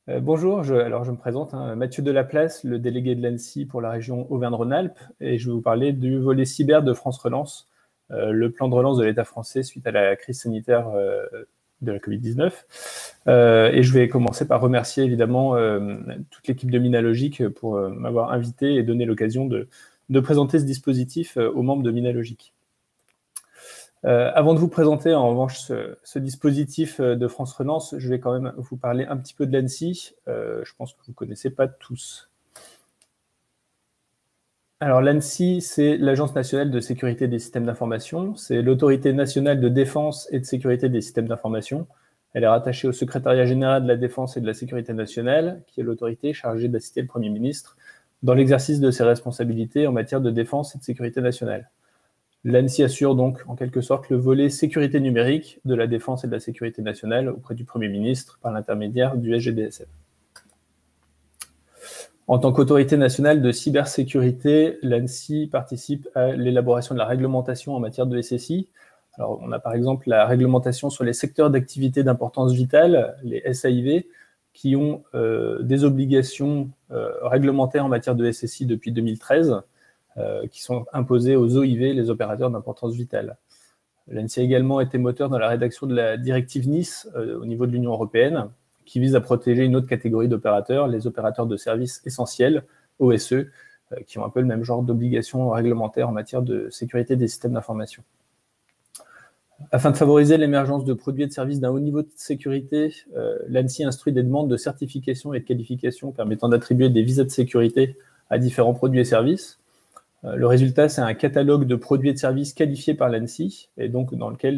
Bonjour, alors je me présente, hein, Mathieu Delaplace, le délégué de l'ANSSI pour la région Auvergne-Rhône-Alpes, et je vais vous parler du volet cyber de France Relance, le plan de relance de l'État français suite à la crise sanitaire de la Covid-19. Et je vais commencer par remercier évidemment toute l'équipe de Minalogic pour m'avoir invité et donné l'occasion de présenter ce dispositif aux membres de Minalogic. Avant de vous présenter en revanche ce dispositif de France Relance, je vais quand même vous parler un petit peu de l'ANSSI. Je pense que vous ne connaissez pas tous. Alors l'ANSSI, c'est l'Agence nationale de sécurité des systèmes d'information. C'est l'autorité nationale de défense et de sécurité des systèmes d'information. Elle est rattachée au secrétariat général de la défense et de la sécurité nationale, qui est l'autorité chargée d'assister le Premier ministre dans l'exercice de ses responsabilités en matière de défense et de sécurité nationale. L'ANSSI assure donc en quelque sorte le volet sécurité numérique de la défense et de la sécurité nationale auprès du Premier ministre par l'intermédiaire du SGDSN. En tant qu'autorité nationale de cybersécurité, l'ANSSI participe à l'élaboration de la réglementation en matière de SSI. Alors, on a par exemple la réglementation sur les secteurs d'activité d'importance vitale, les SAIV, qui ont des obligations réglementaires en matière de SSI depuis 2013, qui sont imposées aux OIV, les opérateurs d'importance vitale. L'ANSSI a également été moteur dans la rédaction de la directive Nice au niveau de l'Union européenne, qui vise à protéger une autre catégorie d'opérateurs, les opérateurs de services essentiels, OSE, qui ont un peu le même genre d'obligations réglementaires en matière de sécurité des systèmes d'information. Afin de favoriser l'émergence de produits et de services d'un haut niveau de sécurité, l'ANSSI instruit des demandes de certification et de qualification permettant d'attribuer des visas de sécurité à différents produits et services. Le résultat, c'est un catalogue de produits et de services qualifiés par l'ANSSI, et donc dans lequel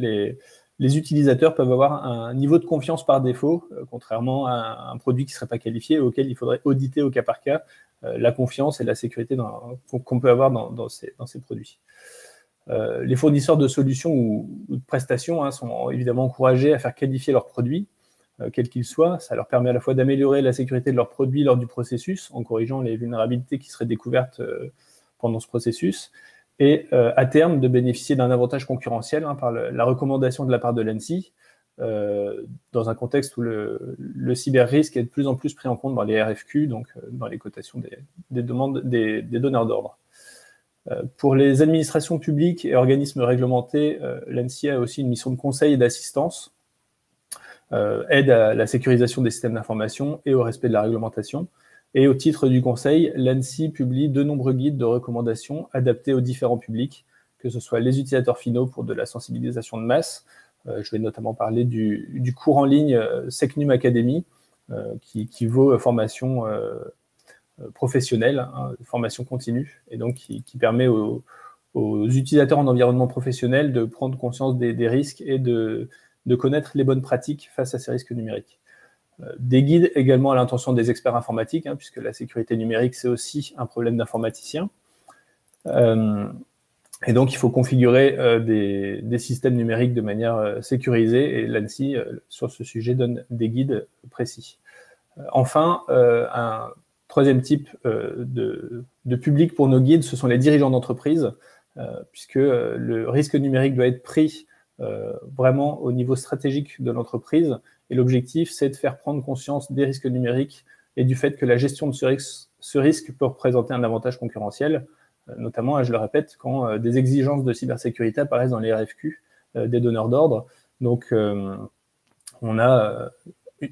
les utilisateurs peuvent avoir un niveau de confiance par défaut, contrairement à un produit qui ne serait pas qualifié, auquel il faudrait auditer au cas par cas la confiance et la sécurité qu'on peut avoir dans ces produits. Les fournisseurs de solutions ou de prestations sont évidemment encouragés à faire qualifier leurs produits, quels qu'ils soient. Ça leur permet à la fois d'améliorer la sécurité de leurs produits lors du processus, en corrigeant les vulnérabilités qui seraient découvertes pendant ce processus, et à terme de bénéficier d'un avantage concurrentiel par la recommandation de la part de l'ANSSI, dans un contexte où le cyber-risque est de plus en plus pris en compte dans les RFQ, donc dans les cotations des demandes des donneurs d'ordre. Pour les administrations publiques et organismes réglementés, l'ANSSI a aussi une mission de conseil et d'assistance, aide à la sécurisation des systèmes d'information et au respect de la réglementation. Et au titre du conseil, l'ANSSI publie de nombreux guides de recommandations adaptés aux différents publics, que ce soit les utilisateurs finaux pour de la sensibilisation de masse. Je vais notamment parler du cours en ligne SecNum Academy, qui vaut formation professionnelle, formation continue, et donc qui permet aux utilisateurs en environnement professionnel de prendre conscience des risques et de connaître les bonnes pratiques face à ces risques numériques. Des guides également à l'intention des experts informatiques, puisque la sécurité numérique, c'est aussi un problème d'informaticiens. Et donc, il faut configurer des systèmes numériques de manière sécurisée, et l'ANSSI, sur ce sujet, donne des guides précis. Enfin, un troisième type de public pour nos guides, ce sont les dirigeants d'entreprise, puisque le risque numérique doit être pris vraiment au niveau stratégique de l'entreprise. Et l'objectif, c'est de faire prendre conscience des risques numériques et du fait que la gestion de ce risque peut représenter un avantage concurrentiel, notamment, je le répète, quand des exigences de cybersécurité apparaissent dans les RFQ des donneurs d'ordre. Donc, on a,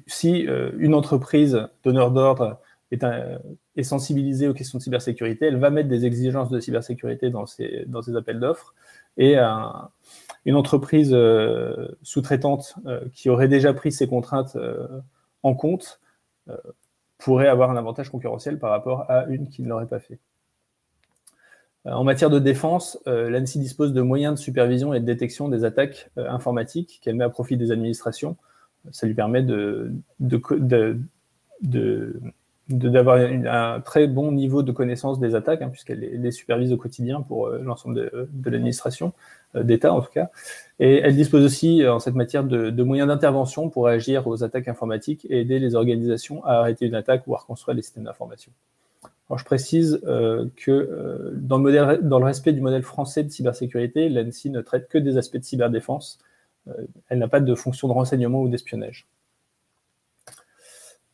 si une entreprise donneur d'ordre est sensibilisée aux questions de cybersécurité, elle va mettre des exigences de cybersécurité dans ses appels d'offres, et une entreprise sous-traitante qui aurait déjà pris ces contraintes en compte pourrait avoir un avantage concurrentiel par rapport à une qui ne l'aurait pas fait. En matière de défense, l'ANSSI dispose de moyens de supervision et de détection des attaques informatiques qu'elle met à profit des administrations. Ça lui permet d'avoir un très bon niveau de connaissance des attaques, puisqu'elle les supervise au quotidien pour l'ensemble de l'administration, d'État en tout cas. Et elle dispose aussi, en cette matière, de moyens d'intervention pour réagir aux attaques informatiques et aider les organisations à arrêter une attaque ou à reconstruire les systèmes d'information. Alors, je précise que dans le respect du modèle français de cybersécurité, l'ANSSI ne traite que des aspects de cyberdéfense. Elle n'a pas de fonction de renseignement ou d'espionnage.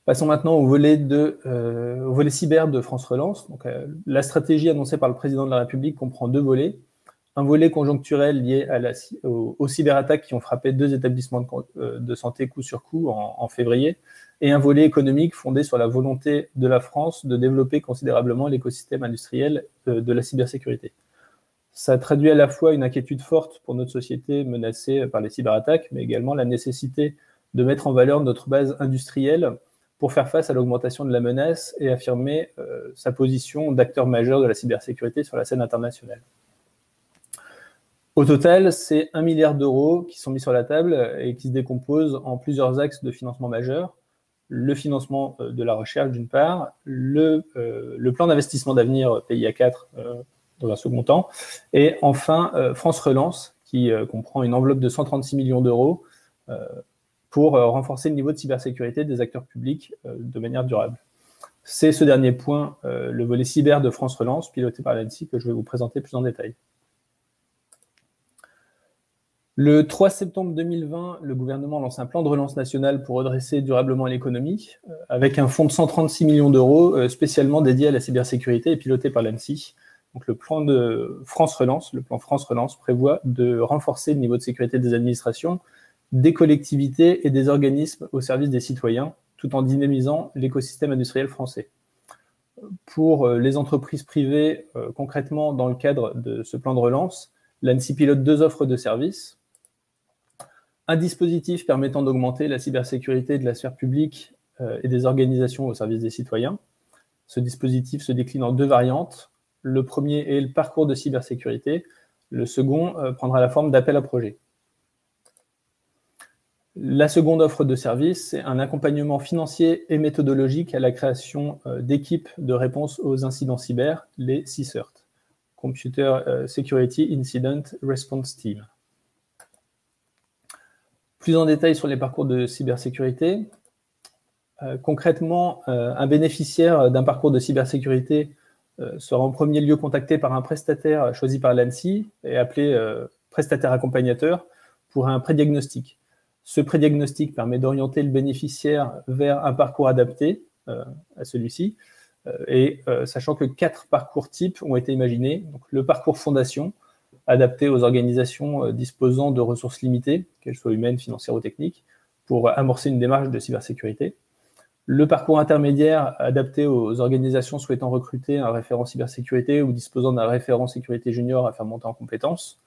Passons maintenant au volet cyber de France Relance. Donc, la stratégie annoncée par le président de la République comprend 2 volets. Un volet conjoncturel lié aux cyberattaques qui ont frappé 2 établissements de santé coup sur coup en février, et un volet économique fondé sur la volonté de la France de développer considérablement l'écosystème industriel de la cybersécurité. Ça traduit à la fois une inquiétude forte pour notre société menacée par les cyberattaques, mais également la nécessité de mettre en valeur notre base industrielle pour faire face à l'augmentation de la menace et affirmer sa position d'acteur majeur de la cybersécurité sur la scène internationale. Au total, c'est 1 milliard d'euros qui sont mis sur la table et qui se décomposent en plusieurs axes de financement majeurs. Le financement de la recherche, d'une part, le plan d'investissement d'avenir PIA 4 dans un second temps, et enfin France Relance, qui comprend une enveloppe de 136 millions d'euros pour renforcer le niveau de cybersécurité des acteurs publics de manière durable. C'est ce dernier point, le volet cyber de France Relance, piloté par l'ANSSI, que je vais vous présenter plus en détail. Le 3 septembre 2020, le gouvernement lance un plan de relance national pour redresser durablement l'économie, avec un fonds de 136 millions d'euros spécialement dédié à la cybersécurité et piloté par l'ANSSI. Donc le plan de France Relance, le plan France Relance prévoit de renforcer le niveau de sécurité des administrations, des collectivités et des organismes au service des citoyens, tout en dynamisant l'écosystème industriel français. Pour les entreprises privées, concrètement, dans le cadre de ce plan de relance, l'ANSSI pilote 2 offres de services. Un dispositif permettant d'augmenter la cybersécurité de la sphère publique et des organisations au service des citoyens. Ce dispositif se décline en 2 variantes. Le premier est le parcours de cybersécurité. Le second prendra la forme d'appel à projet. La seconde offre de service, c'est un accompagnement financier et méthodologique à la création d'équipes de réponse aux incidents cyber, les CSIRT, Computer Security Incident Response Team. Plus en détail sur les parcours de cybersécurité. Concrètement, un bénéficiaire d'un parcours de cybersécurité sera en premier lieu contacté par un prestataire choisi par l'ANSSI et appelé prestataire accompagnateur pour un prédiagnostic. Ce prédiagnostic permet d'orienter le bénéficiaire vers un parcours adapté à celui-ci, sachant que 4 parcours types ont été imaginés. Donc, le parcours fondation, adapté aux organisations disposant de ressources limitées, qu'elles soient humaines, financières ou techniques, pour amorcer une démarche de cybersécurité. Le parcours intermédiaire, adapté aux organisations souhaitant recruter un référent cybersécurité ou disposant d'un référent sécurité junior à faire monter en compétences.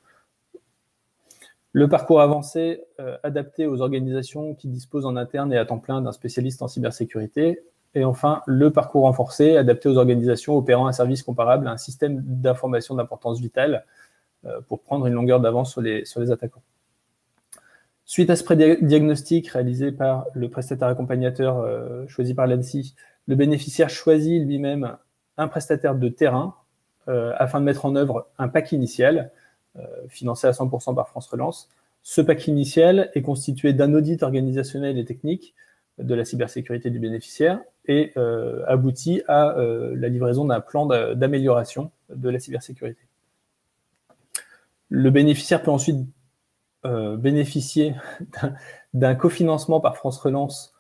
Le parcours avancé, adapté aux organisations qui disposent en interne et à temps plein d'un spécialiste en cybersécurité. Et enfin, le parcours renforcé, adapté aux organisations opérant un service comparable à un système d'information d'importance vitale, pour prendre une longueur d'avance sur les attaquants. Suite à ce prédiagnostic réalisé par le prestataire accompagnateur choisi par l'ANSSI, le bénéficiaire choisit lui-même un prestataire de terrain afin de mettre en œuvre un pack initial financé à 100% par France Relance. Ce pack initial est constitué d'un audit organisationnel et technique de la cybersécurité du bénéficiaire et aboutit à la livraison d'un plan d'amélioration de la cybersécurité. Le bénéficiaire peut ensuite bénéficier d'un cofinancement par France Relance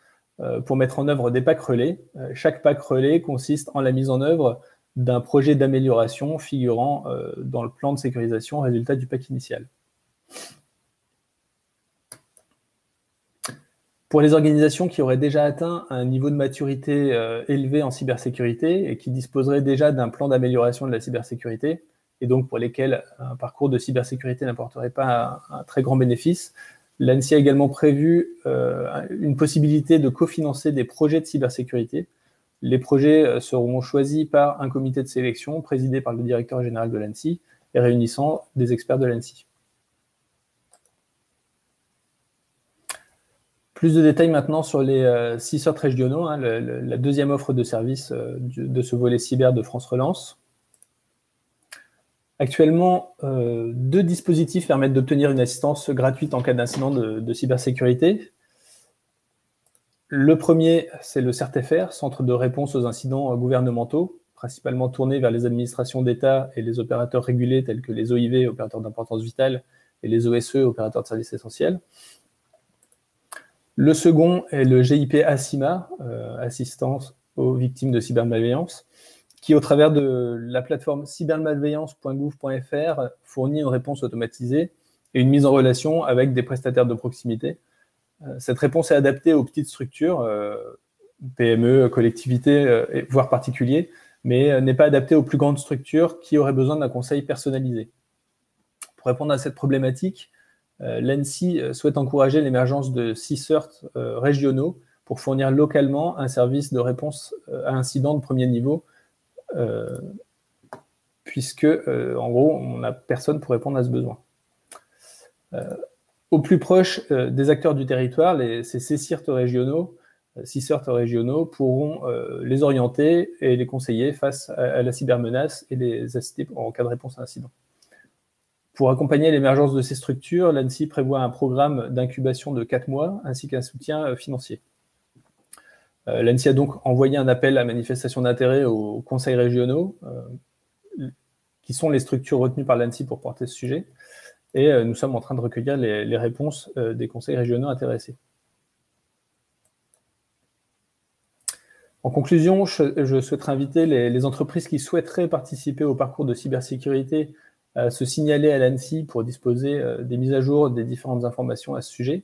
pour mettre en œuvre des packs relais. Chaque pack relais consiste en la mise en œuvre d'un projet d'amélioration figurant dans le plan de sécurisation résultat du pack initial. Pour les organisations qui auraient déjà atteint un niveau de maturité élevé en cybersécurité et qui disposeraient déjà d'un plan d'amélioration de la cybersécurité, et donc pour lesquels un parcours de cybersécurité n'apporterait pas un très grand bénéfice, l'ANSSI a également prévu une possibilité de cofinancer des projets de cybersécurité. Les projets seront choisis par un comité de sélection présidé par le directeur général de l'ANSSI et réunissant des experts de l'ANSSI. Plus de détails maintenant sur les CSIRT régionaux, la deuxième offre de service de ce volet cyber de France Relance. Actuellement, 2 dispositifs permettent d'obtenir une assistance gratuite en cas d'incident de cybersécurité. Le premier, c'est le CERT-FR, Centre de réponse aux incidents gouvernementaux, principalement tourné vers les administrations d'État et les opérateurs régulés tels que les OIV, opérateurs d'importance vitale, et les OSE, opérateurs de services essentiels. Le second est le GIP ASIMA, Assistance aux victimes de cybermalveillance, qui, au travers de la plateforme cybermalveillance.gouv.fr, fournit une réponse automatisée et une mise en relation avec des prestataires de proximité. Cette réponse est adaptée aux petites structures, PME, collectivités, voire particuliers, mais n'est pas adaptée aux plus grandes structures qui auraient besoin d'un conseil personnalisé. Pour répondre à cette problématique, l'ANSSI souhaite encourager l'émergence de CSIRT régionaux pour fournir localement un service de réponse à incidents de premier niveau, puisque, en gros, on n'a personne pour répondre à ce besoin. Au plus proche des acteurs du territoire, ces CSIRT régionaux pourront les orienter et les conseiller face à la cybermenace et les assister en cas de réponse à incident. Pour accompagner l'émergence de ces structures, l'ANSSI prévoit un programme d'incubation de 4 mois ainsi qu'un soutien financier. L'ANSSI a donc envoyé un appel à manifestation d'intérêt aux conseils régionaux, qui sont les structures retenues par l'ANSSI pour porter ce sujet, et nous sommes en train de recueillir les réponses des conseils régionaux intéressés. En conclusion, je souhaiterais inviter les entreprises qui souhaiteraient participer au parcours de cybersécurité à se signaler à l'ANSSI pour disposer des mises à jour des différentes informations à ce sujet.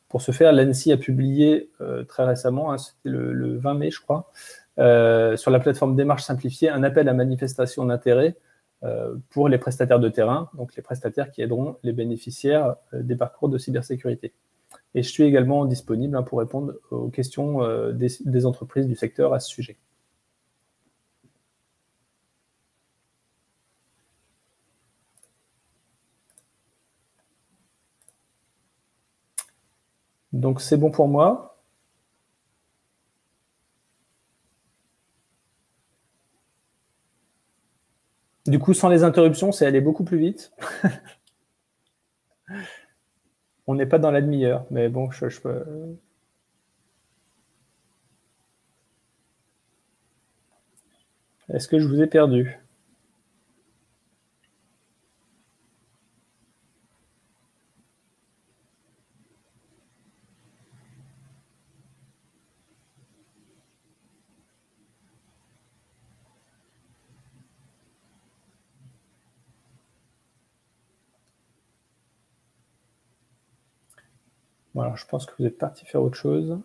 Pour ce faire, l'ANSSI a publié très récemment, c'était le 20 mai je crois, sur la plateforme Démarche Simplifiée, un appel à manifestation d'intérêt pour les prestataires de terrain, donc les prestataires qui aideront les bénéficiaires des parcours de cybersécurité. Et je suis également disponible pour répondre aux questions des entreprises du secteur à ce sujet. Donc c'est bon pour moi. Du coup, sans les interruptions, c'est aller beaucoup plus vite. On n'est pas dans la demi-heure, mais bon, je peux... Est-ce que je vous ai perdu ? Voilà, je pense que vous êtes parti faire autre chose.